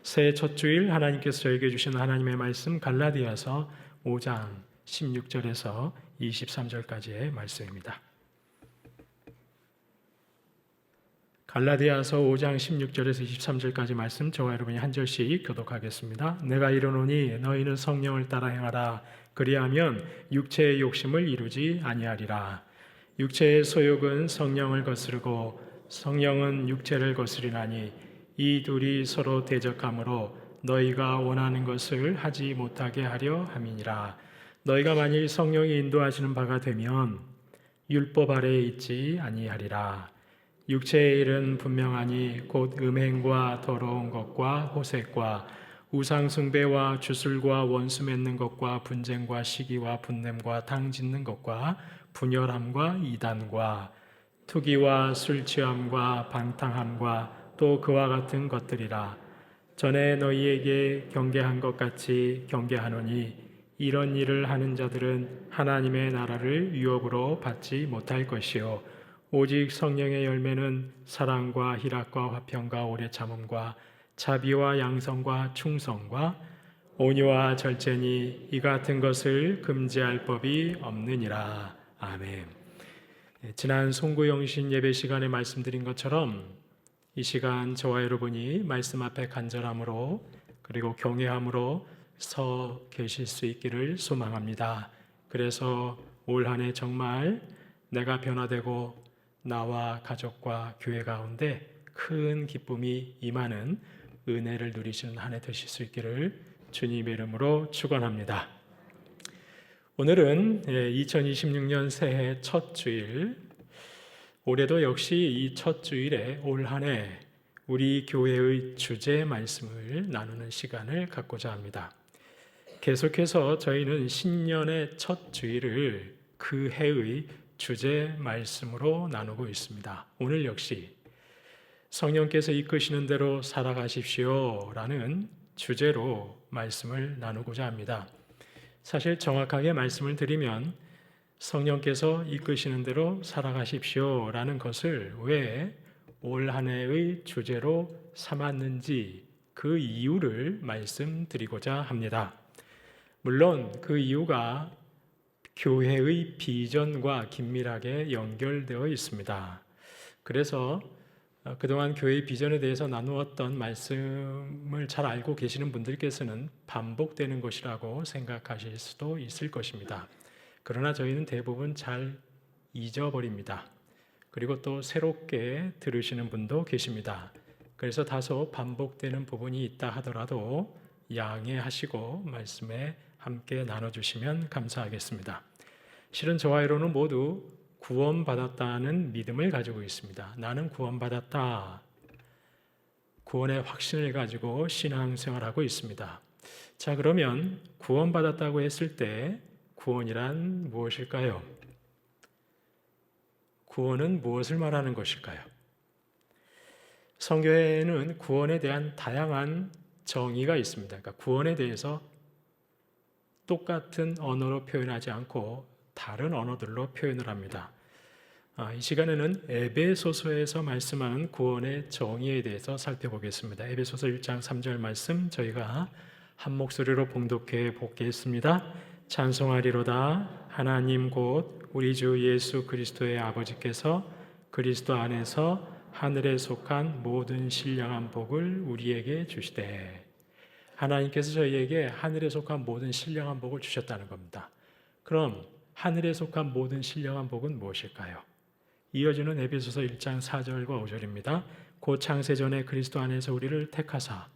새해 첫 주일 하나님께서 저에게 주신 하나님의 말씀 갈라디아서 5장 16절에서 23절까지의 말씀입니다. 갈라디아서 5장 16절에서 23절까지 말씀 저와 여러분이 한 절씩 교독하겠습니다. 내가 이르노니 너희는 성령을 따라 행하라. 그리하면 육체의 욕심을 이루지 아니하리라. 육체의 소욕은 성령을 거스르고 성령은 육체를 거스리나니 이 둘이 서로 대적하므로 너희가 원하는 것을 하지 못하게 하려 함이니라. 너희가 만일 성령이 인도하시는 바가 되면 율법 아래에 있지 아니하리라. 육체의 일은 분명하니 곧 음행과 더러운 것과 호색과 우상 숭배와 주술과 원수 맺는 것과 분쟁과 시기와 분냄과 당 짓는 것과 분열함과 이단과 투기와 술 취함과 방탕함과 또 그와 같은 것들이라. 전에 너희에게 경계한 것 같이 경계하노니 이런 일을 하는 자들은 하나님의 나라를 유업으로 받지 못할 것이요 오직 성령의 열매는 사랑과 희락과 화평과 오래 참음과 자비와 양성과 충성과 온유와 절제니 이 같은 것을 금지할 법이 없느니라. 아멘. 지난 송구영신 예배 시간에 말씀드린 것처럼 이 시간 저와 여러분이 말씀 앞에 간절함으로 그리고 경외함으로 서 계실 수 있기를 소망합니다. 그래서 올 한 해 정말 내가 변화되고 나와 가족과 교회 가운데 큰 기쁨이 임하는 은혜를 누리시는 한 해 되실 수 있기를 주님의 이름으로 축원합니다. 오늘은 2026년 새해 첫 주일, 올해도 역시 이 첫 주일에 올 한 해 우리 교회의 주제 말씀을 나누는 시간을 갖고자 합니다. 계속해서 저희는 신년의 첫 주일을 그 해의 주제 말씀으로 나누고 있습니다. 오늘 역시 성령께서 이끄시는 대로 살아가십시오 라는 주제로 말씀을 나누고자 합니다. 사실 정확하게 말씀을 드리면 성령께서 이끄시는 대로 살아가십시오 라는 것을 왜 올 한 해의 주제로 삼았는지 그 이유를 말씀드리고자 합니다. 물론 그 이유가 교회의 비전과 긴밀하게 연결되어 있습니다. 그래서 그동안 교회의 비전에 대해서 나누었던 말씀을 잘 알고 계시는 분들께서는 반복되는 것이라고 생각하실 수도 있을 것입니다. 그러나 저희는 대부분 잘 잊어버립니다. 그리고 또 새롭게 들으시는 분도 계십니다. 그래서 다소 반복되는 부분이 있다 하더라도 양해하시고 말씀에 함께 나눠주시면 감사하겠습니다. 실은 저와 여러분은 모두 구원받았다는 믿음을 가지고 있습니다. 나는 구원받았다. 구원의 확신을 가지고 신앙생활하고 있습니다. 자, 그러면 구원받았다고 했을 때 구원이란 무엇일까요? 구원은 무엇을 말하는 것일까요? 성경에는 구원에 대한 다양한 정의가 있습니다. 그러니까 구원에 대해서 똑같은 언어로 표현하지 않고 다른 언어들로 표현을 합니다. 이 시간에는 에베소서에서 말씀하는 구원의 정의에 대해서 살펴보겠습니다. 에베소서 1장 3절 말씀 저희가 한 목소리로 봉독해 보겠습니다. 찬송하리로다. 하나님 곧 우리 주 예수 그리스도의 아버지께서 그리스도 안에서 하늘에 속한 모든 신령한 복을 우리에게 주시되. 하나님께서 저희에게 하늘에 속한 모든 신령한 복을 주셨다는 겁니다. 그럼 하늘에 속한 모든 신령한 복은 무엇일까요? 이어지는 에베소서 1장 4절과 5절입니다. 곧 창세전에 그리스도 안에서 우리를 택하사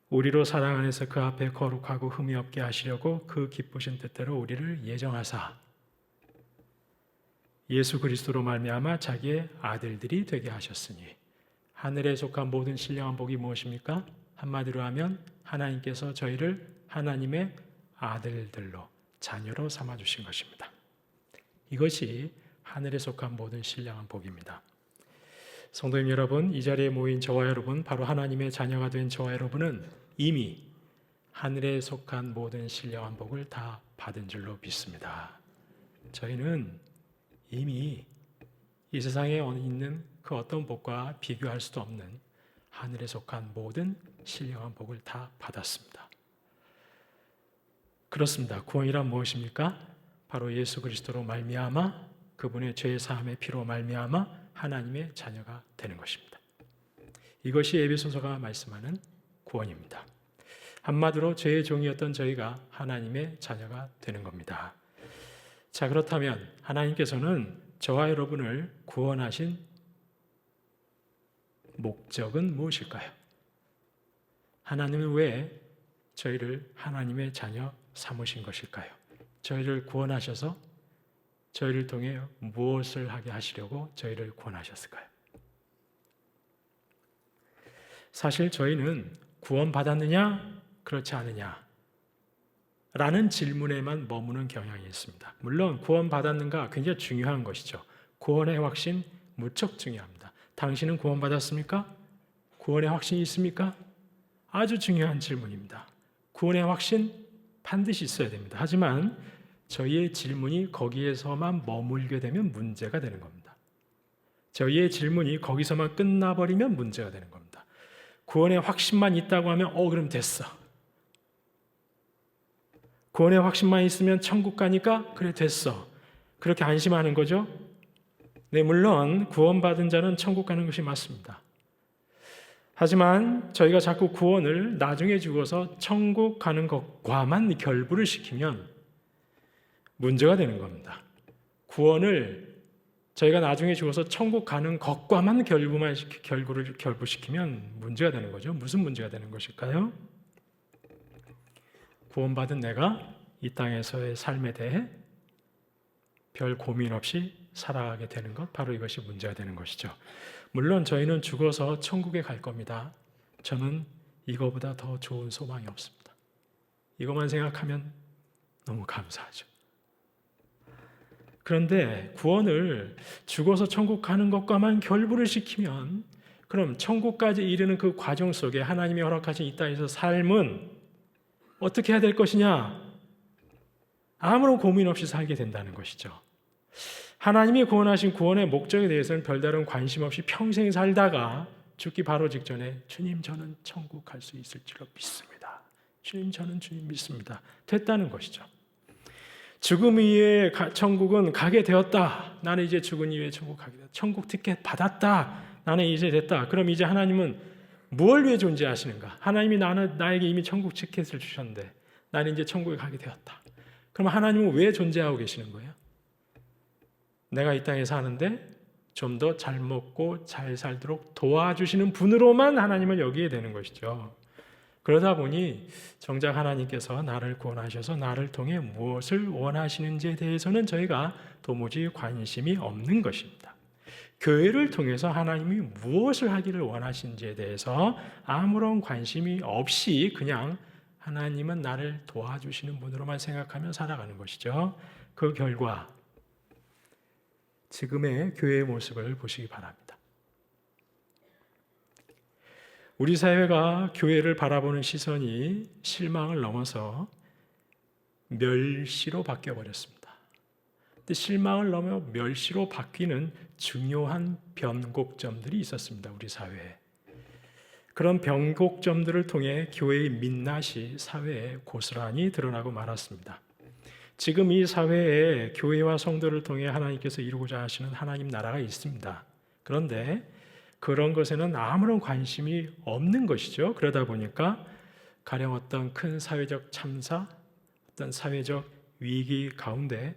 우리로 사랑 안에서 그 앞에 거룩하고 흠이 없게 하시려고 그 기쁘신 뜻대로 우리를 예정하사 예수 그리스도로 말미암아 자기의 아들들이 되게 하셨으니. 하늘에 속한 모든 신령한 복이 무엇입니까? 한마디로 하면 하나님께서 저희를 하나님의 아들들로 자녀로 삼아주신 것입니다. 이것이 하늘에 속한 모든 신령한 복입니다. 성도님 여러분, 이 자리에 모인 저와 여러분, 바로 하나님의 자녀가 된 저와 여러분은 이미 하늘에 속한 모든 신령한 복을 다 받은 줄로 믿습니다. 저희는 이미 이 세상에 있는 그 어떤 복과 비교할 수도 없는 하늘에 속한 모든 신령한 복을 다 받았습니다. 그렇습니다. 구원이란 무엇입니까? 바로 예수 그리스도로 말미암아 그분의 죄 사함의 피로 말미암아 하나님의 자녀가 되는 것입니다. 이것이 에베소서가 말씀하는 구원입니다. 한마디로 죄의 종이었던 저희가 하나님의 자녀가 되는 겁니다. 자, 그렇다면 하나님께서는 저와 여러분을 구원하신 목적은 무엇일까요? 하나님은 왜 저희를 하나님의 자녀 삼으신 것일까요? 저희를 구원하셔서 저희를 통해 무엇을 하게 하시려고 저희를 구원하셨을까요? 사실 저희는 구원받았느냐, 그렇지 않느냐 라는 질문에만 머무는 경향이 있습니다. 물론 구원받았는가 굉장히 중요한 것이죠. 구원의 확신 무척 중요합니다. 당신은 구원받았습니까? 구원의 확신이 있습니까? 아주 중요한 질문입니다. 구원의 확신 반드시 있어야 됩니다. 하지만 저희의 질문이 거기에서만 머물게 되면 문제가 되는 겁니다. 저희의 질문이 거기서만 끝나버리면 문제가 되는 겁니다. 구원의 확신만 있다고 하면 그럼 됐어. 구원의 확신만 있으면 천국 가니까 그래 됐어. 그렇게 안심하는 거죠? 네, 물론 구원받은 자는 천국 가는 것이 맞습니다. 하지만 저희가 자꾸 구원을 나중에 죽어서 천국 가는 것과만 결부를 시키면 문제가 되는 겁니다. 구원을 저희가 나중에 죽어서 천국 가는 것과만 결부시키면 문제가 되는 거죠. 무슨 문제가 되는 것일까요? 구원받은 내가 이 땅에서의 삶에 대해 별 고민 없이 살아가게 되는 것, 바로 이것이 문제가 되는 것이죠. 물론 저희는 죽어서 천국에 갈 겁니다. 저는 이거보다 더 좋은 소망이 없습니다. 이것만 생각하면 너무 감사하죠. 그런데 구원을 죽어서 천국 가는 것과만 결부를 시키면 그럼 천국까지 이르는 그 과정 속에 하나님이 허락하신 이 땅에서 삶은 어떻게 해야 될 것이냐? 아무런 고민 없이 살게 된다는 것이죠. 하나님이 구원하신 구원의 목적에 대해서는 별다른 관심 없이 평생 살다가 죽기 바로 직전에 주님 저는 천국 갈 수 있을 줄로 믿습니다. 주님 저는 주님 믿습니다. 됐다는 것이죠. 죽음 이후에 천국은 가게 되었다. 나는 이제 죽은 이후에 천국 가게 되었다. 천국 티켓 받았다. 나는 이제 됐다. 그럼 이제 하나님은 무엇을 위해 존재하시는가? 하나님이 나에게 이미 천국 티켓을 주셨는데 나는 이제 천국에 가게 되었다. 그럼 하나님은 왜 존재하고 계시는 거예요? 내가 이 땅에 사는데 좀 더 잘 먹고 잘 살도록 도와주시는 분으로만 하나님을 여기게 되는 것이죠. 그러다 보니 정작 하나님께서 나를 구원하셔서 나를 통해 무엇을 원하시는지에 대해서는 저희가 도무지 관심이 없는 것입니다. 교회를 통해서 하나님이 무엇을 하기를 원하시는지에 대해서 아무런 관심이 없이 그냥 하나님은 나를 도와주시는 분으로만 생각하며 살아가는 것이죠. 그 결과 지금의 교회의 모습을 보시기 바랍니다. 우리 사회가 교회를 바라보는 시선이 실망을 넘어서 멸시로 바뀌어버렸습니다. 근데 실망을 넘어 멸시로 바뀌는 중요한 변곡점들이 있었습니다. 우리 사회에. 그런 변곡점들을 통해 교회의 민낯이 사회에 고스란히 드러나고 말았습니다. 지금 이 사회에 교회와 성도를 통해 하나님께서 이루고자 하시는 하나님 나라가 있습니다. 그런데 그런 것에는 아무런 관심이 없는 것이죠. 그러다 보니까 가령 어떤 큰 사회적 참사, 어떤 사회적 위기 가운데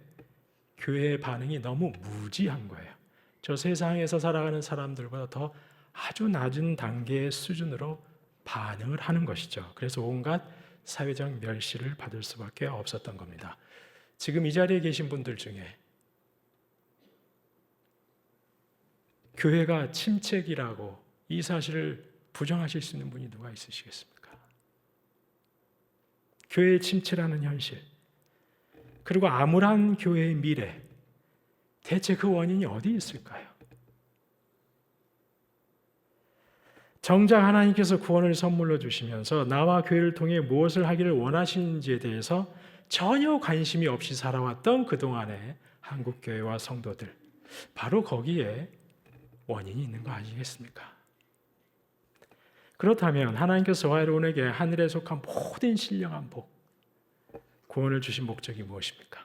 교회의 반응이 너무 무지한 거예요. 저 세상에서 살아가는 사람들보다 더 아주 낮은 단계의 수준으로 반응을 하는 것이죠. 그래서 온갖 사회적 멸시를 받을 수밖에 없었던 겁니다. 지금 이 자리에 계신 분들 중에 교회가 침체기라고 이 사실을 부정하실 수 있는 분이 누가 있으시겠습니까? 교회의 침체라는 현실, 그리고 암울한 교회의 미래, 대체 그 원인이 어디 있을까요? 정작 하나님께서 구원을 선물로 주시면서 나와 교회를 통해 무엇을 하기를 원하시는지에 대해서 전혀 관심이 없이 살아왔던 그동안의 한국교회와 성도들, 바로 거기에 원인이 있는 거 아니겠습니까? 그렇다면 하나님께서 저와 여러분에게 하늘에 속한 모든 신령한 복, 구원을 주신 목적이 무엇입니까?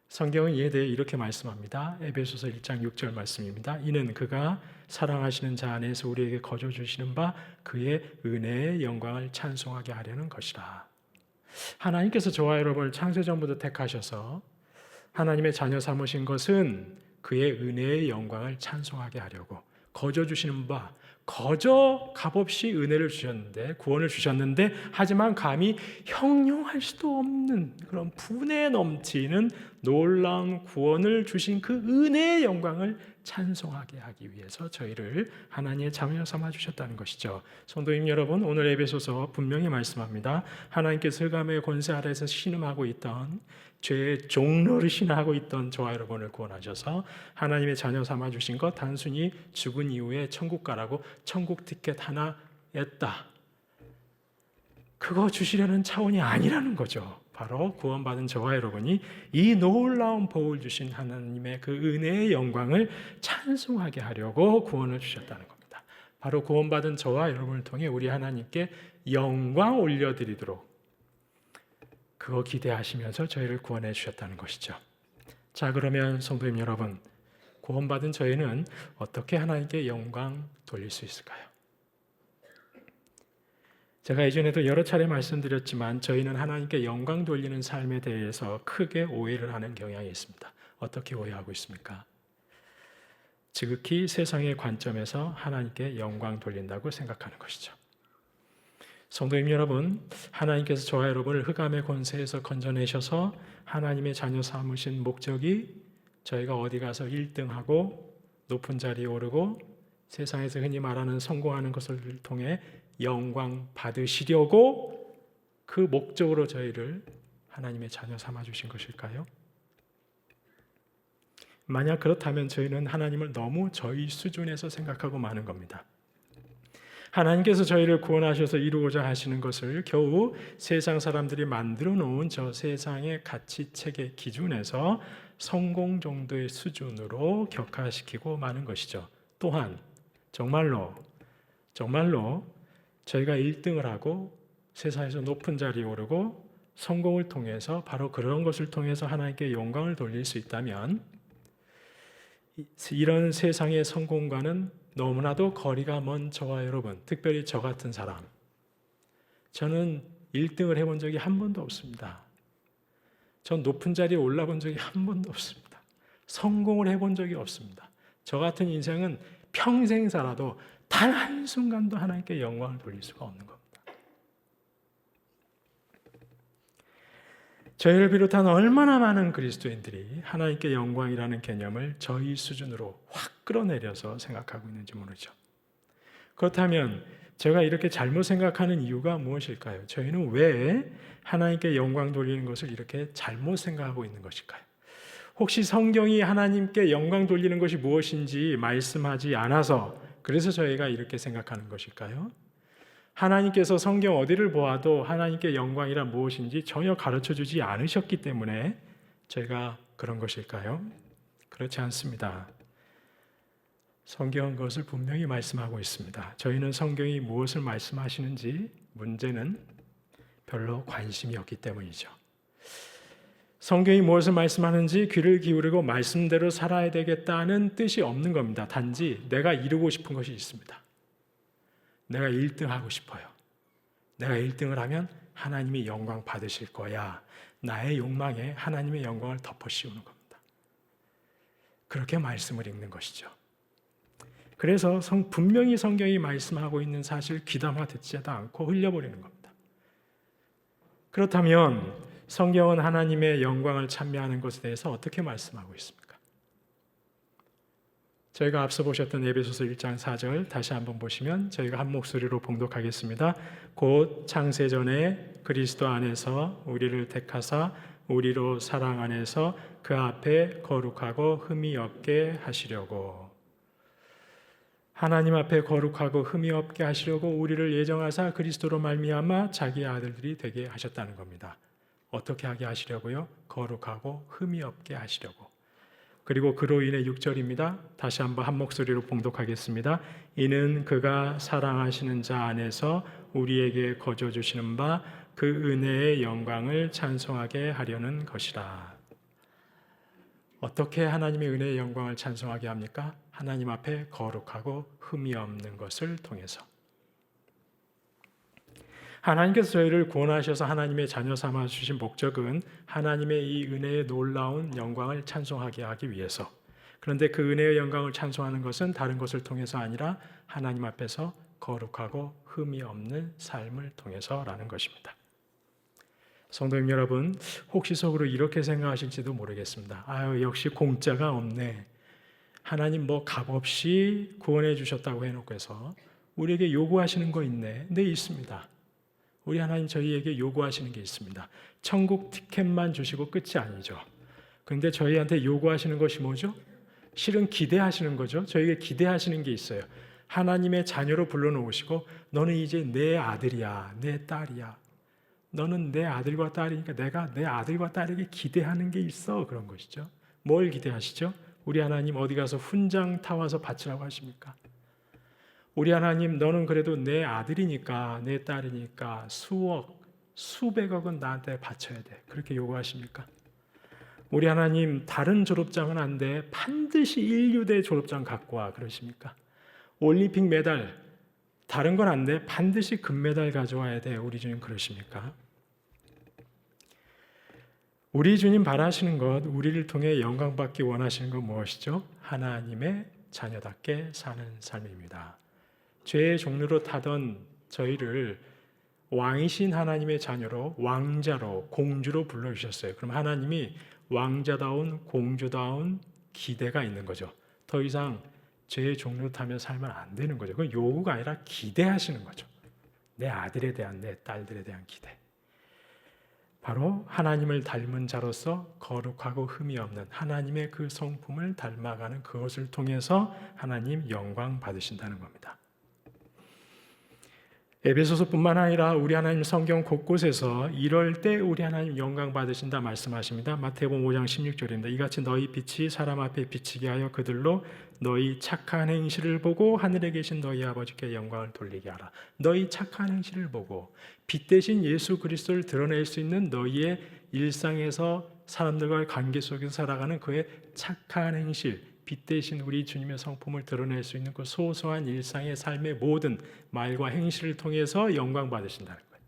성경은 이에 대해 이렇게 말씀합니다. 에베소서 1장 6절 말씀입니다. 이는 그가 사랑하시는 자 안에서 우리에게 거저 주시는 바 그의 은혜의 영광을 찬송하게 하려는 것이라. 하나님께서 저와 여러분을 창세전부터 택하셔서 하나님의 자녀 삼으신 것은 그의 은혜의 영광을 찬송하게 하려고 거저 주시는 바, 거저 값없이 은혜를 주셨는데, 구원을 주셨는데, 하지만 감히 형용할 수도 없는 그런 분에 넘치는 놀라운 구원을 주신 그 은혜의 영광을 찬송하게 하기 위해서 저희를 하나님의 자녀 삼아 주셨다는 것이죠. 성도님 여러분, 오늘 에베소서 분명히 말씀합니다. 하나님께서 흑암의 권세 아래에서 신음하고 있던 죄의 종로를 신하고 있던 저와 여러분을 구원하셔서 하나님의 자녀 삼아 주신 것, 단순히 죽은 이후에 천국 가라고 천국 티켓 하나 냈다, 그거 주시려는 차원이 아니라는 거죠. 바로 구원받은 저와 여러분이 이 놀라운 복을 주신 하나님의 그 은혜의 영광을 찬송하게 하려고 구원을 주셨다는 겁니다. 바로 구원받은 저와 여러분을 통해 우리 하나님께 영광 올려드리도록 그거 기대하시면서 저희를 구원해 주셨다는 것이죠. 자, 그러면 성도님 여러분, 구원받은 저희는 어떻게 하나님께 영광 돌릴 수 있을까요? 제가 이전에도 여러 차례 말씀드렸지만 저희는 하나님께 영광 돌리는 삶에 대해서 크게 오해를 하는 경향이 있습니다. 어떻게 오해하고 있습니까? 지극히 세상의 관점에서 하나님께 영광 돌린다고 생각하는 것이죠. 성도님 여러분, 하나님께서 저와 여러분을 흑암의 권세에서 건져내셔서 하나님의 자녀 삼으신 목적이 저희가 어디 가서 1등하고 높은 자리에 오르고 세상에서 흔히 말하는 성공하는 것을 통해 영광 받으시려고 그 목적으로 저희를 하나님의 자녀 삼아 주신 것일까요? 만약 그렇다면 저희는 하나님을 너무 저희 수준에서 생각하고 마는 겁니다. 하나님께서 저희를 구원하셔서 이루고자 하시는 것을 겨우 세상 사람들이 만들어 놓은 저 세상의 가치체계 기준에서 성공 정도의 수준으로 격화시키고 마는 것이죠. 또한 정말로 저희가 1등을 하고 세상에서 높은 자리에 오르고 성공을 통해서 바로 그런 것을 통해서 하나님께 영광을 돌릴 수 있다면 이런 세상의 성공과는 너무나도 거리가 먼 저와 여러분, 특별히 저 같은 사람, 저는 1등을 해본 적이 한 번도 없습니다. 전 높은 자리에 올라본 적이 한 번도 없습니다. 성공을 해본 적이 없습니다. 저 같은 인생은 평생 살아도 단 한순간도 하나님께 영광을 돌릴 수가 없는 겁니다. 저희를 비롯한 얼마나 많은 그리스도인들이 하나님께 영광이라는 개념을 저희 수준으로 확 끌어내려서 생각하고 있는지 모르죠. 그렇다면 제가 이렇게 잘못 생각하는 이유가 무엇일까요? 저희는 왜 하나님께 영광 돌리는 것을 이렇게 잘못 생각하고 있는 것일까요? 혹시 성경이 하나님께 영광 돌리는 것이 무엇인지 말씀하지 않아서 그래서 저희가 이렇게 생각하는 것일까요? 하나님께서 성경 어디를 보아도 하나님께 영광이란 무엇인지 전혀 가르쳐주지 않으셨기 때문에 저희가 그런 것일까요? 그렇지 않습니다. 성경은 그것을 분명히 말씀하고 있습니다. 저희는 성경이 무엇을 말씀하시는지 문제는 별로 관심이 없기 때문이죠. 성경이 무엇을 말씀하는지 귀를 기울이고 말씀대로 살아야 되겠다는 뜻이 없는 겁니다. 단지 내가 이루고 싶은 것이 있습니다. 내가 1등 하고 싶어요. 내가 1등을 하면 하나님이 영광 받으실 거야. 나의 욕망에 하나님의 영광을 덮어씌우는 겁니다. 그렇게 말씀을 읽는 것이죠. 그래서 분명히 성경이 말씀하고 있는 사실 귀담아 듣지도 않고 흘려버리는 겁니다. 그렇다면 성경은 하나님의 영광을 찬미하는 것에 대해서 어떻게 말씀하고 있습니까? 저희가 앞서 보셨던 에베소서 1장 4절 다시 한번 보시면 저희가 한 목소리로 봉독하겠습니다. 곧 창세전에 그리스도 안에서 우리를 택하사 우리로 사랑 안에서 그 앞에 거룩하고 흠이 없게 하시려고, 하나님 앞에 거룩하고 흠이 없게 하시려고 우리를 예정하사 그리스도로 말미암아 자기의 아들들이 되게 하셨다는 겁니다. 어떻게 하게 하시려고요? 거룩하고 흠이 없게 하시려고. 그리고 그로 인해 6절입니다. 다시 한번 한 목소리로 봉독하겠습니다. 이는 그가 사랑하시는 자 안에서 우리에게 거저 주시는 바 그 은혜의 영광을 찬송하게 하려는 것이라. 어떻게 하나님의 은혜의 영광을 찬송하게 합니까? 하나님 앞에 거룩하고 흠이 없는 것을 통해서. 하나님께서 저희를 구원하셔서 하나님의 자녀 삼아 주신 목적은 하나님의 이 은혜의 놀라운 영광을 찬송하게 하기 위해서. 그런데 그 은혜의 영광을 찬송하는 것은 다른 것을 통해서 아니라 하나님 앞에서 거룩하고 흠이 없는 삶을 통해서라는 것입니다. 성도님 여러분, 혹시 속으로 이렇게 생각하실지도 모르겠습니다. 아유, 역시 공짜가 없네. 하나님 뭐 값없이 구원해 주셨다고 해놓고 해서 우리에게 요구하시는 거 있네. 네, 있습니다. 우리 하나님 저희에게 요구하시는 게 있습니다. 천국 티켓만 주시고 끝이 아니죠. 그런데 저희한테 요구하시는 것이 뭐죠? 실은 기대하시는 거죠. 저희에게 기대하시는 게 있어요. 하나님의 자녀로 불러놓으시고 너는 이제 내 아들이야, 내 딸이야. 너는 내 아들과 딸이니까 내가 내 아들과 딸에게 기대하는 게 있어. 그런 것이죠. 뭘 기대하시죠? 우리 하나님 어디 가서 훈장 타와서 바치라고 하십니까? 우리 하나님 너는 그래도 내 아들이니까 내 딸이니까 수억, 수백억은 나한테 바쳐야 돼. 그렇게 요구하십니까? 우리 하나님 다른 졸업장은 안 돼. 반드시 인류대 졸업장 갖고 와. 그러십니까? 올림픽 메달 다른 건 안 돼. 반드시 금메달 가져와야 돼. 우리 주님 그러십니까? 우리 주님 바라시는 것, 우리를 통해 영광받기 원하시는 건 무엇이죠? 하나님의 자녀답게 사는 삶입니다. 죄의 종로로 타던 저희를 왕이신 하나님의 자녀로, 왕자로, 공주로 불러주셨어요. 그럼 하나님이 왕자다운, 공주다운 기대가 있는 거죠. 더 이상 죄의 종로로 타며 살면 안 되는 거죠. 그건 요구가 아니라 기대하시는 거죠. 내 아들에 대한, 내 딸들에 대한 기대. 바로 하나님을 닮은 자로서 거룩하고 흠이 없는 하나님의 그 성품을 닮아가는 그것을 통해서 하나님 영광 받으신다는 겁니다. 에베소서뿐만 아니라 우리 하나님 성경 곳곳에서 이럴 때 우리 하나님 영광 받으신다 말씀하십니다. 마태복음 5장 16절입니다. 이같이 너희 빛이 사람 앞에 비치게 하여 그들로 너희 착한 행실을 보고 하늘에 계신 너희 아버지께 영광을 돌리게 하라. 너희 착한 행실을 보고 빛 대신 예수 그리스도를 드러낼 수 있는 너희의 일상에서 사람들과의 관계 속에서 살아가는 그의 착한 행실, 빛 대신 우리 주님의 성품을 드러낼 수 있는 그 소소한 일상의 삶의 모든 말과 행실을 통해서 영광 받으신다는 거예요.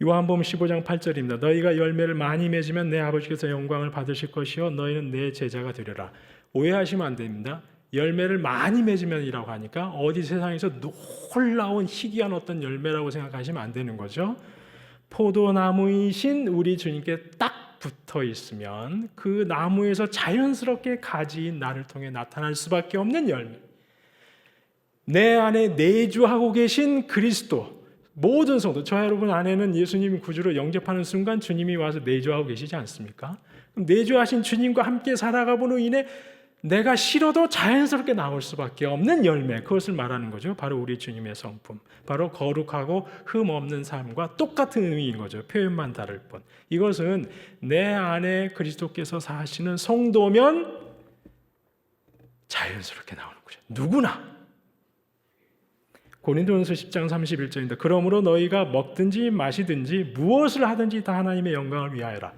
요한복음 15장 8절입니다. 너희가 열매를 많이 맺으면 내 아버지께서 영광을 받으실 것이요 너희는 내 제자가 되리라. 오해하시면 안 됩니다. 열매를 많이 맺으면이라고 하니까 어디 세상에서 놀라운 희귀한 어떤 열매라고 생각하시면 안 되는 거죠. 포도나무이신 우리 주님께 딱 붙어 있으면 그 나무에서 자연스럽게 가지인 나를 통해 나타날 수밖에 없는 열매. 내 안에 내주하고 계신 그리스도, 모든 성도, 저 여러분 안에는 예수님 구주로 영접하는 순간 주님이 와서 내주하고 계시지 않습니까? 그럼 내주하신 주님과 함께 살아가므로 인해 내가 싫어도 자연스럽게 나올 수밖에 없는 열매, 그것을 말하는 거죠. 바로 우리 주님의 성품, 바로 거룩하고 흠 없는 삶과 똑같은 의미인 거죠. 표현만 다를 뿐. 이것은 내 안에 그리스도께서 사시는 성도면 자연스럽게 나오는 거죠. 누구나. 고린도전서 10장 31절입니다. 그러므로 너희가 먹든지 마시든지 무엇을 하든지 다 하나님의 영광을 위하여라.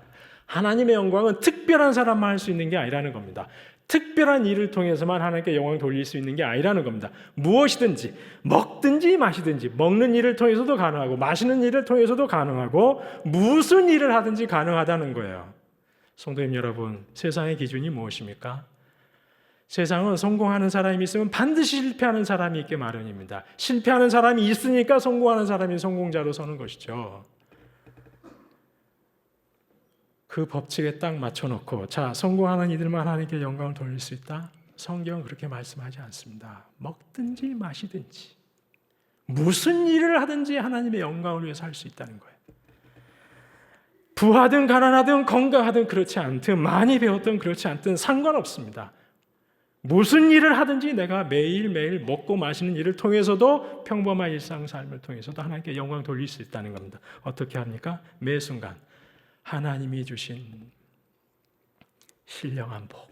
하나님의 영광은 특별한 사람만 할 수 있는 게 아니라는 겁니다. 특별한 일을 통해서만 하나님께 영광을 돌릴 수 있는 게 아니라는 겁니다. 무엇이든지 먹든지 마시든지 먹는 일을 통해서도 가능하고 마시는 일을 통해서도 가능하고 무슨 일을 하든지 가능하다는 거예요. 성도님 여러분, 세상의 기준이 무엇입니까? 세상은 성공하는 사람이 있으면 반드시 실패하는 사람이 있게 마련입니다. 실패하는 사람이 있으니까 성공하는 사람이 성공자로 서는 것이죠. 그 법칙에 딱 맞춰놓고 자, 성공하는 이들만 하나님께 영광을 돌릴 수 있다? 성경은 그렇게 말씀하지 않습니다. 먹든지 마시든지 무슨 일을 하든지 하나님의 영광을 위해서 할 수 있다는 거예요. 부하든 가난하든 건강하든 그렇지 않든 많이 배웠든 그렇지 않든 상관없습니다. 무슨 일을 하든지 내가 매일매일 먹고 마시는 일을 통해서도 평범한 일상 삶을 통해서도 하나님께 영광 돌릴 수 있다는 겁니다. 어떻게 합니까? 매 순간 하나님이 주신 신령한 복.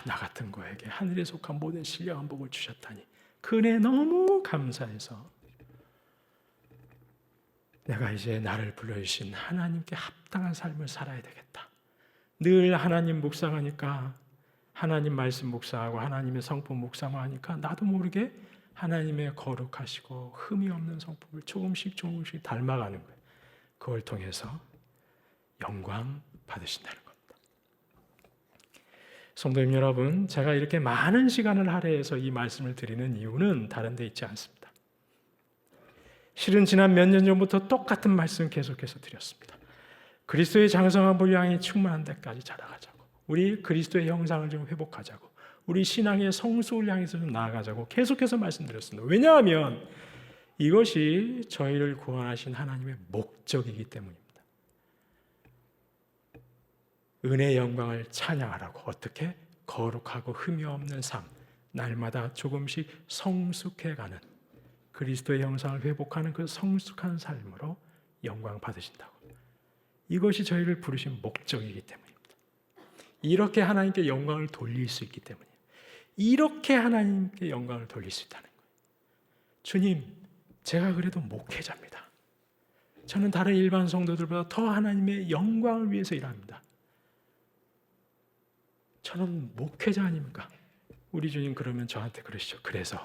나 같은 거에게 하늘에 속한 모든 신령한 복을 주셨다니 그 은혜 너무 감사해서 내가 이제 나를 불러주신 하나님께 합당한 삶을 살아야 되겠다. 늘 하나님 묵상하니까, 하나님 말씀 묵상하고 하나님의 성품 묵상을 하니까 나도 모르게 하나님의 거룩하시고 흠이 없는 성품을 조금씩 닮아가는 거예요. 그걸 통해서 영광 받으신다는 겁니다. 성도님 여러분, 제가 이렇게 많은 시간을 할애해서 이 말씀을 드리는 이유는 다른 데 있지 않습니다. 실은 지난 몇 년 전부터 똑같은 말씀 계속해서 드렸습니다. 그리스도의 장성한 분량이 충만한 데까지 자라가자고, 우리 그리스도의 형상을 좀 회복하자고, 우리 신앙의 성숙을 향해서 좀 나아가자고 계속해서 말씀드렸습니다. 왜냐하면 이것이 저희를 구원하신 하나님의 목적이기 때문입니다. 은혜의 영광을 찬양하라고. 어떻게? 거룩하고 흠이 없는 삶, 날마다 조금씩 성숙해가는, 그리스도의 형상을 회복하는 그 성숙한 삶으로 영광 받으신다고. 이것이 저희를 부르신 목적이기 때문입니다. 이렇게 하나님께 영광을 돌릴 수 있기 때문이에요. 이렇게 하나님께 영광을 돌릴 수 있다는 거예요. 주님, 제가 그래도 목회자입니다. 저는 다른 일반 성도들보다 더 하나님의 영광을 위해서 일합니다. 저는 목회자 아닙니까? 우리 주님 그러면 저한테 그러시죠. 그래서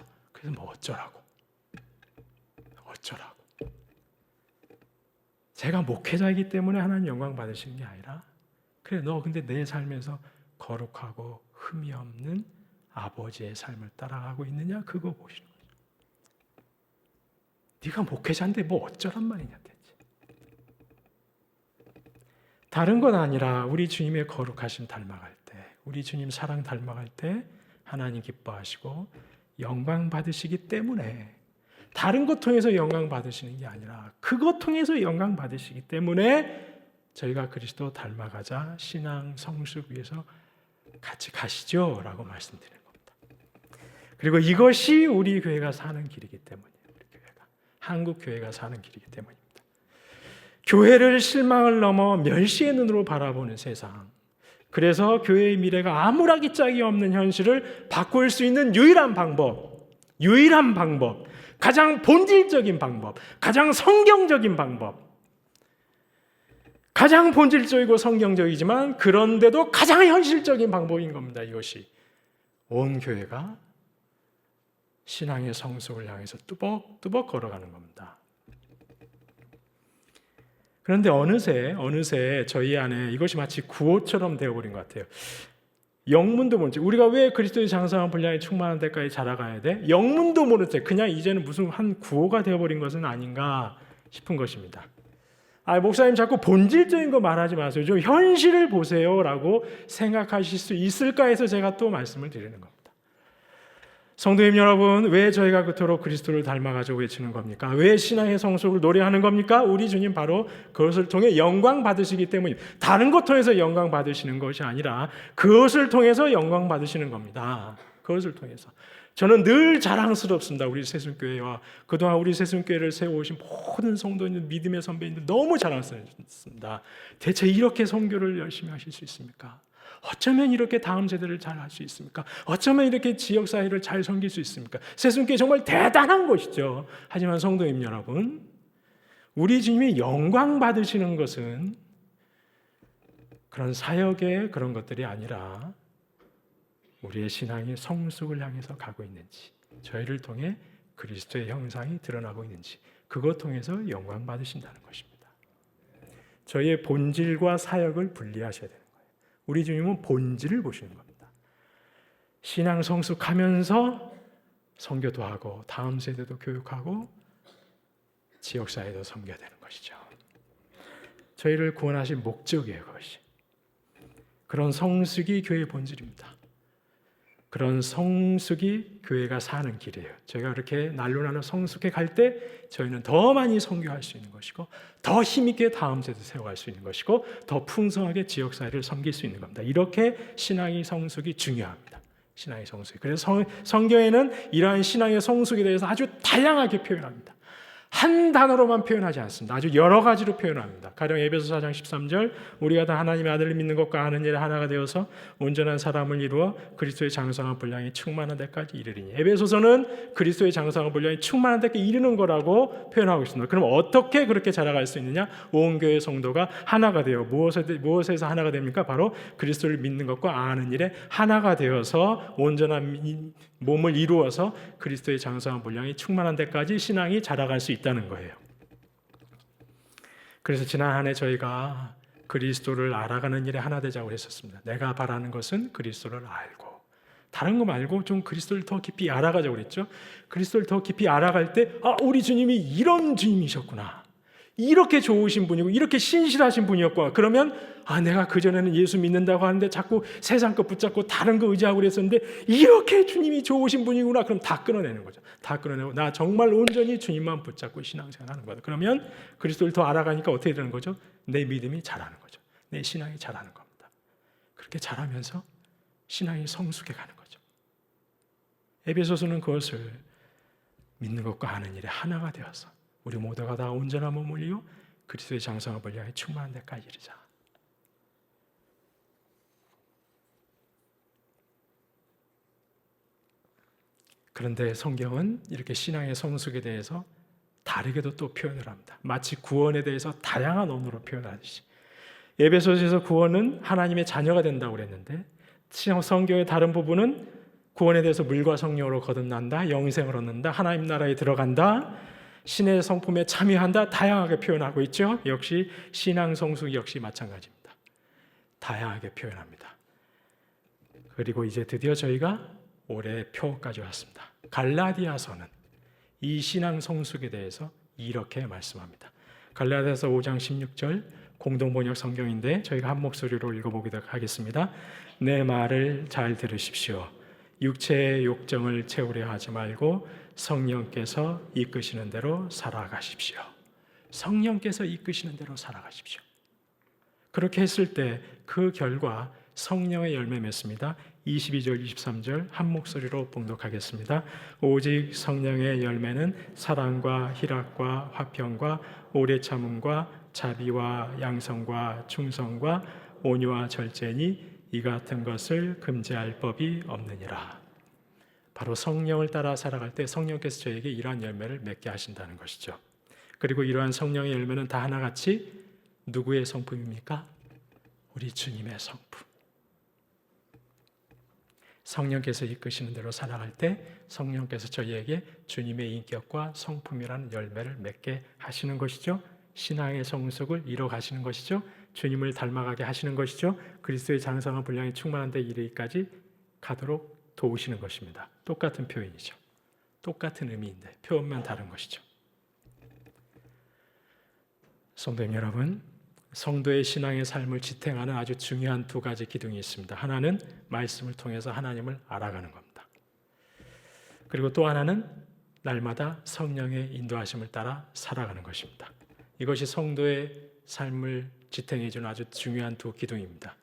뭐 어쩌라고? 제가 목회자이기 때문에 하나님 영광 받으시는 게 아니라, 그래 너 근데 내 삶에서 거룩하고 흠이 없는 아버지의 삶을 따라가고 있느냐, 그거 보시는 거죠. 네가 목회자인데 뭐 어쩌란 말이냐 대체. 다른 건 아니라 우리 주님의 거룩하심 닮아갈 때, 우리 주님 사랑 닮아갈 때 하나님 기뻐하시고 영광 받으시기 때문에, 다른 것 통해서 영광 받으시는 게 아니라 그것 통해서 영광 받으시기 때문에 저희가 그리스도 닮아가자, 신앙 성숙 위해서 같이 가시죠 라고 말씀드리는 겁니다. 그리고 이것이 우리 교회가 사는 길이기 때문이에요. 우리 교회가, 한국 교회가 사는 길이기 때문입니다. 교회를 실망을 넘어 멸시의 눈으로 바라보는 세상, 그래서 교회의 미래가 아무라기 짝이 없는 현실을 바꿀 수 있는 유일한 방법, 가장 본질적인 방법, 가장 성경적인 방법, 가장 본질적이고 성경적이지만 그런데도 가장 현실적인 방법인 겁니다. 이것이 온 교회가 신앙의 성숙을 향해서 뚜벅뚜벅 걸어가는 겁니다. 그런데 어느새 저희 안에 이것이 마치 구호처럼 되어버린 것 같아요. 영문도 모르지. 우리가 왜 그리스도의 장성한 분량이 충만한 데까지 자라가야 돼? 영문도 모를 때 그냥 이제는 무슨 한 구호가 되어버린 것은 아닌가 싶은 것입니다. 목사님 자꾸 본질적인 거 말하지 마세요. 좀 현실을 보세요라고 생각하실 수 있을까 해서 제가 또 말씀을 드리는 겁니다. 성도님 여러분, 왜 저희가 그토록 그리스도를 닮아가지고 외치는 겁니까? 왜 신앙의 성숙을 노래하는 겁니까? 우리 주님 바로 그것을 통해 영광 받으시기 때문입니다. 다른 것 통해서 영광 받으시는 것이 아니라 그것을 통해서 영광 받으시는 겁니다. 그것을 통해서. 저는 늘 자랑스럽습니다. 우리 새순교회와 그동안 우리 새순교회를 세워오신 모든 성도님들, 믿음의 선배님들 너무 자랑스럽습니다. 대체 이렇게 선교를 열심히 하실 수 있습니까? 어쩌면 이렇게 다음 세대를 잘 할 수 있습니까? 어쩌면 이렇게 지역사회를 잘 섬길 수 있습니까? 새순교회 정말 대단한 것이죠. 하지만 성도님 여러분, 우리 주님이 영광 받으시는 것은 그런 사역의 그런 것들이 아니라 우리의 신앙이 성숙을 향해서 가고 있는지, 저희를 통해 그리스도의 형상이 드러나고 있는지, 그것 통해서 영광 받으신다는 것입니다. 저희의 본질과 사역을 분리하셔야 되는 거예요. 우리 주님은 본질을 보시는 겁니다. 신앙 성숙하면서 선교도 하고 다음 세대도 교육하고 지역사회도 섬겨야 되는 것이죠. 저희를 구원하신 목적이에요. 그것이. 그런 성숙이 교회의 본질입니다. 그런 성숙이 교회가 사는 길이에요. 저희가 그렇게 날로 나눠 성숙해 갈 때 저희는 더 많이 선교할 수 있는 것이고, 더 힘있게 다음 세대 세워갈 수 있는 것이고, 더 풍성하게 지역사회를 섬길 수 있는 겁니다. 이렇게 신앙의 성숙이 중요합니다. 신앙의 성숙. 그래서 성경에는 이러한 신앙의 성숙에 대해서 아주 다양하게 표현합니다. 한 단어로만 표현하지 않습니다. 아주 여러 가지로 표현합니다. 가령 에베소 4장 13절 우리가 다 하나님의 아들을 믿는 것과 아는 일에 하나가 되어서 온전한 사람을 이루어 그리스도의 장성한 분량이 충만한 데까지 이르리니. 에베소서는 그리스도의 장성한 분량이 충만한 데까지 이르는 거라고 표현하고 있습니다. 그럼 어떻게 그렇게 자라갈 수 있느냐? 온 교회 성도가 하나가 되어 무엇에서 하나가 됩니까? 바로 그리스도를 믿는 것과 아는 일에 하나가 되어서 온전한 몸을 이루어서 그리스도의 장성한 분량이 충만한 데까지 신앙이 자라갈 수 있다는 거예요. 그래서 지난 한 해 저희가 그리스도를 알아가는 일에 하나 되자고 했었습니다. 내가 바라는 것은 그리스도를 알고, 다른 거 말고 좀 그리스도를 더 깊이 알아가자고 그랬죠. 그리스도를 더 깊이 알아갈 때 우리 주님이 이런 주님이셨구나, 이렇게 좋으신 분이고 이렇게 신실하신 분이었구나. 그러면 내가 그전에는 예수 믿는다고 하는데 자꾸 세상 것 붙잡고 다른 거 의지하고 그랬었는데 이렇게 주님이 좋으신 분이구나. 그럼 다 끊어내는 거죠. 다 끊어내고 나 정말 온전히 주님만 붙잡고 신앙생활하는 거다. 그러면 그리스도를 더 알아가니까 어떻게 되는 거죠? 내 믿음이 자라는 거죠. 내 신앙이 자라는 겁니다. 그렇게 자라면서 신앙이 성숙해 가는 거죠. 에베소서는 그것을 믿는 것과 아는 일에 하나가 되어서 우리 모두가 다 온전한 몸을 이루어 그리스도의 장성한 분량에 충만한 데까지 이르자. 그런데 성경은 이렇게 신앙의 성숙에 대해서 다르게도 또 표현을 합니다. 마치 구원에 대해서 다양한 언어로 표현하듯이 에베소서에서 구원은 하나님의 자녀가 된다고 그랬는데 성경의 다른 부분은 구원에 대해서 물과 성령으로 거듭난다, 영생을 얻는다, 하나님 나라에 들어간다, 신의 성품에 참여한다, 다양하게 표현하고 있죠. 역시 신앙 성숙 역시 마찬가지입니다. 다양하게 표현합니다. 그리고 이제 드디어 저희가 올해 표까지 왔습니다. 갈라디아서는 이 신앙 성숙에 대해서 이렇게 말씀합니다. 갈라디아서 5장 16절 공동번역 성경인데 저희가 한 목소리로 읽어보도록 하겠습니다. 내 말을 잘 들으십시오. 육체의 욕정을 채우려 하지 말고 성령께서 이끄시는 대로 살아가십시오. 성령께서 이끄시는 대로 살아가십시오. 그렇게 했을 때 그 결과 성령의 열매 맺습니다. 22절, 23절 한 목소리로 봉독하겠습니다. 오직 성령의 열매는 사랑과 희락과 화평과 오래 참음과 자비와 양성과 충성과 온유와 절제니 이 같은 것을 금지할 법이 없느니라. 바로 성령을 따라 살아갈 때 성령께서 저에게 이러한 열매를 맺게 하신다는 것이죠. 그리고 이러한 성령의 열매는 다 하나같이 누구의 성품입니까? 우리 주님의 성품. 성령께서 이끄시는 대로 살아갈 때 성령께서 저희에게 주님의 인격과 성품이라는 열매를 맺게 하시는 것이죠. 신앙의 성숙을 이뤄 가시는 것이죠. 주님을 닮아가게 하시는 것이죠. 그리스도의 장성한 분량이 충만한 데 이르기까지 가도록 도우시는 것입니다. 똑같은 표현이죠. 똑같은 의미인데 표현만 다른 것이죠. 성도님 여러분, 성도의 신앙의 삶을 지탱하는 아주 중요한 두 가지 기둥이 있습니다. 하나는 말씀을 통해서 하나님을 알아가는 겁니다. 그리고 또 하나는 날마다 성령의 인도하심을 따라 살아가는 것입니다. 이것이 성도의 삶을 지탱해주는 아주 중요한 두 기둥입니다.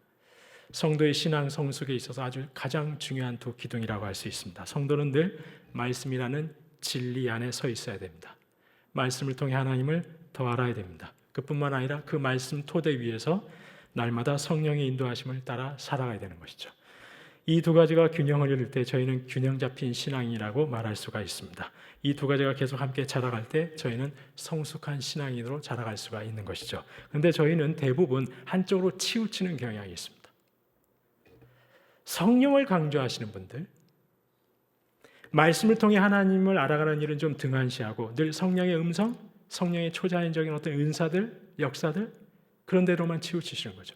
성도의 신앙 성숙에 있어서 아주 가장 중요한 두 기둥이라고 할 수 있습니다. 성도는 늘 말씀이라는 진리 안에 서 있어야 됩니다. 말씀을 통해 하나님을 더 알아야 됩니다. 그뿐만 아니라 그 말씀 토대 위에서 날마다 성령의 인도하심을 따라 살아가야 되는 것이죠. 이 두 가지가 균형을 이룰 때 저희는 균형 잡힌 신앙이라고 말할 수가 있습니다. 이 두 가지가 계속 함께 자라갈 때 저희는 성숙한 신앙인으로 자라갈 수가 있는 것이죠. 그런데 저희는 대부분 한쪽으로 치우치는 경향이 있습니다. 성령을 강조하시는 분들, 말씀을 통해 하나님을 알아가는 일은 좀 등한시하고 늘 성령의 음성, 성령의 초자연적인 어떤 은사들, 역사들 그런 데로만 치우치시는 거죠.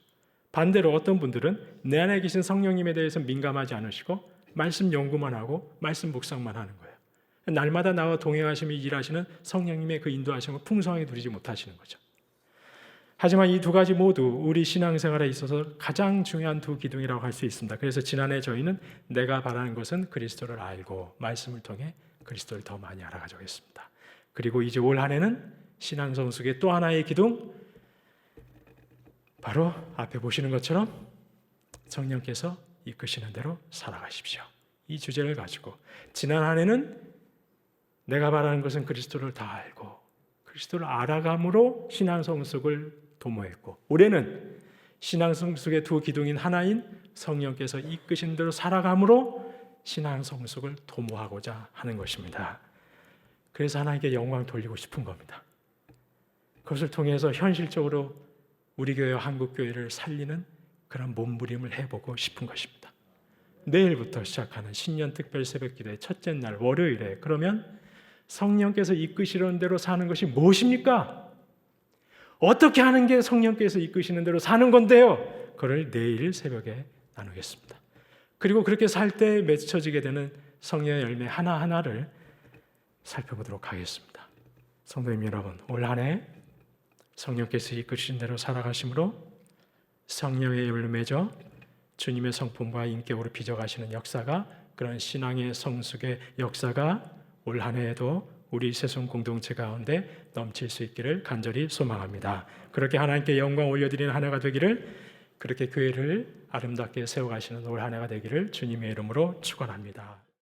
반대로 어떤 분들은 내 안에 계신 성령님에 대해서 민감하지 않으시고 말씀 연구만 하고 말씀 묵상만 하는 거예요. 날마다 나와 동행하시며 일하시는 성령님의 그 인도하심을 풍성하게 누리지 못하시는 거죠. 하지만 이 두 가지 모두 우리 신앙생활에 있어서 가장 중요한 두 기둥이라고 할 수 있습니다. 그래서 지난해 저희는 내가 바라는 것은 그리스도를 알고 말씀을 통해 그리스도를 더 많이 알아가자고 했습니다. 그리고 이제 올 한 해는 신앙 성숙의 또 하나의 기둥, 바로 앞에 보시는 것처럼 성령께서 이끄시는 대로 살아가십시오. 이 주제를 가지고 지난 한 해는 내가 바라는 것은 그리스도를 다 알고 그리스도를 알아감으로 신앙 성숙을 도모했고, 올해는 신앙 성숙의 두 기둥인 하나인 성령께서 이끄신 대로 살아감으로 신앙 성숙을 도모하고자 하는 것입니다. 그래서 하나님께 영광 돌리고 싶은 겁니다. 그것을 통해서 현실적으로 우리 교회와 한국 교회를 살리는 그런 몸부림을 해보고 싶은 것입니다. 내일부터 시작하는 신년 특별 새벽 기도의 첫째 날 월요일에, 그러면 성령께서 이끄시는 대로 사는 것이 무엇입니까? 어떻게 하는 게 성령께서 이끄시는 대로 사는 건데요? 그걸 내일 새벽에 나누겠습니다. 그리고 그렇게 살 때 맺혀지게 되는 성령의 열매 하나하나를 살펴보도록 하겠습니다. 성도님 여러분, 올 한 해 성령께서 이끄신 대로 살아가심으로 성령의 열매를 맺어 주님의 성품과 인격으로 빚어가시는 역사가, 그런 신앙의 성숙의 역사가 올 한 해에도 우리 새송 공동체 가운데 넘칠 수 있기를 간절히 소망합니다. 그렇게 하나님께 영광 올려드리는 한 해가 되기를, 그렇게 교회를 아름답게 세워가시는 올 한 해가 되기를 주님의 이름으로 축원합니다.